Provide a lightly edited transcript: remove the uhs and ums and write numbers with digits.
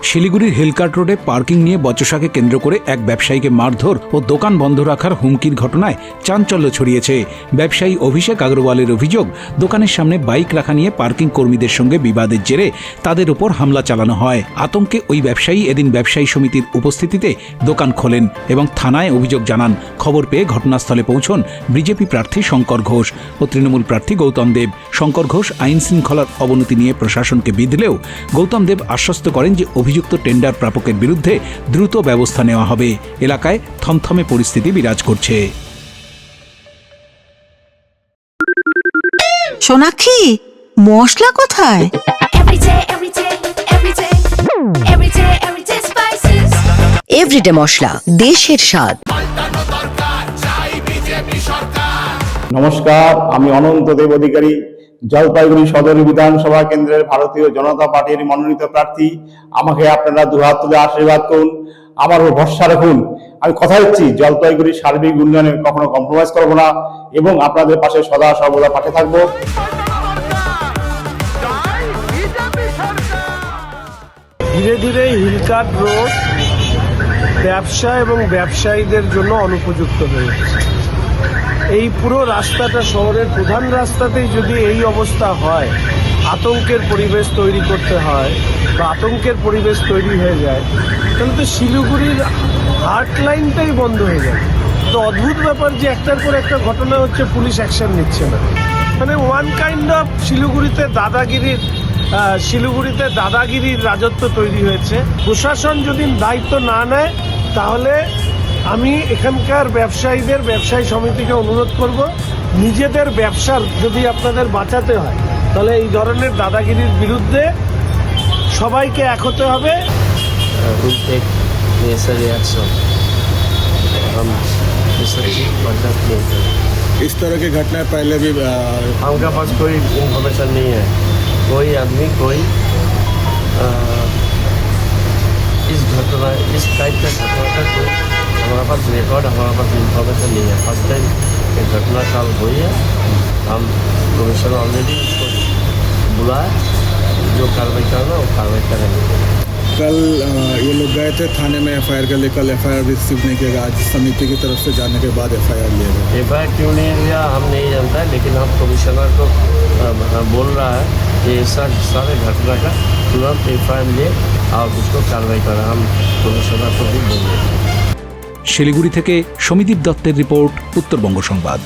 শিলিগুড়ির হিলকার্ট রোডে পার্কিং নিয়ে বচসাকে কেন্দ্র করে এক ব্যবসায়ীকে মারধর ও দোকান বন্ধ রাখার হুমকির ঘটনায় চাঞ্চল্য ছড়িয়েছে। ব্যবসায়ী অভিষেক আগরওয়ালের অভিযোগ, দোকানের সামনে বাইক রাখা নিয়ে পার্কিং কর্মীদের সঙ্গে বিবাদের জেরে তাদের উপর হামলা চালানো হয়। আতঙ্কে ওই ব্যবসায়ী এদিন ব্যবসায়ী সমিতির উপস্থিতিতে দোকান খোলেন এবং থানায় অভিযোগ জানান। খবর পেয়ে ঘটনাস্থলে পৌঁছন বিজেপি প্রার্থী শঙ্কর ঘোষ ও তৃণমূল প্রার্থী গৌতম দেব। শঙ্কর ঘোষ আইন শৃঙ্খলার অবনতি নিয়ে প্রশাসনকে বিধলেও গৌতম দেব আশ্বস্ত করেন যে অভিযুক্ত টেন্ডার প্রাপকের বিরুদ্ধে দ্রুত ব্যবস্থা নেওয়া হবে। এলাকায় থমথমে পরিস্থিতি বিরাজ করছে। সোনাক্ষী, মশলা কোথায়? এভরিডে মশলা, দেশের স্বাদ। নমস্কার, আমি অনন্ত দেব অধিকারী, জলপাইগুড়ি সদর বিধানসভা কেন্দ্রের ভারতীয় জনতা পার্টির মনোনীত প্রার্থী। আমাকে আপনারা দুহাত তুলে আশীর্বাদ করুন, আমার উপর ভরসা রাখুন। আমি কথা দিচ্ছি, জলপাইগুড়ির সার্বিক উন্নয়নে কখনো কম্প্রোমাইজ করবো না এবং আপনাদের পাশে সদা সর্বদা পাশে থাকবো। ধীরে ধীরে হিলকার্ট রোড ব্যবসা এবং ব্যবসায়ীদের জন্য অনুপযুক্ত হয়ে উঠছে। এই পুরো রাস্তাটা, শহরের প্রধান রাস্তাতেই যদি এই অবস্থা হয়, আতঙ্কের পরিবেশ তৈরি করতে হয় বা আতঙ্কের পরিবেশ তৈরি হয়ে যায়, তাহলে তো শিলিগুড়ির হার্ট লাইনটাই বন্ধ হয়ে যায়। তো অদ্ভুত ব্যাপার যে একটার পর একটা ঘটনা হচ্ছে, পুলিশ অ্যাকশন নিচ্ছে না। মানে ওয়ান কাইন্ড অফ শিলিগুড়িতে দাদাগিরির রাজত্ব তৈরি হয়েছে। প্রশাসন যদি দায়িত্ব না নেয়, তাহলে আমি এখানকার ব্যবসায়ীদের, ব্যবসায়ী সমিতিকে অনুরোধ করব, নিজেদের ব্যবসার যদি আপনাদের বাঁচাতে হয়, তাহলে এই ধরনের দাদাগিরির বিরুদ্ধে সবাইকে এক হতে হবে। इस तरह की घटनाएं पहले भी हमारे पास कोई इन्फॉर्मेशन नहीं है, कोई आदमी कोई इस टाइप का घटना का कोई हमारे पास रिकॉर्ड, हमारे पास इन्फॉर्मेशन नहीं है। फर्स्ट टाइम ये घटना कल हुई है। हम कमीशन ऑलरेडी उसको बुलाए, जो कार्रवाई करना वो कार्रवाई करेंगे। कल ये लोग गए थे थाने में एफआईआर के लिए, कल एफआईआर रिसीव नहीं किया गया। आज समिति की तरफ से जाने के बाद एफआईआर लिया गया। एफआईआर क्यों नहीं लिया हम नहीं जानता है, लेकिन हम कमिश्नर को बोल रहा है कि सारे घटना का तुरंत एफआईआर लिए और उसको कार्रवाई करें। हम कमिश्नर को भी बोल रहे हैं। শিলিগুড়ি থেকে সমিদীপ দত্তের রিপোর্ট, উত্তরবঙ্গ সংবাদ।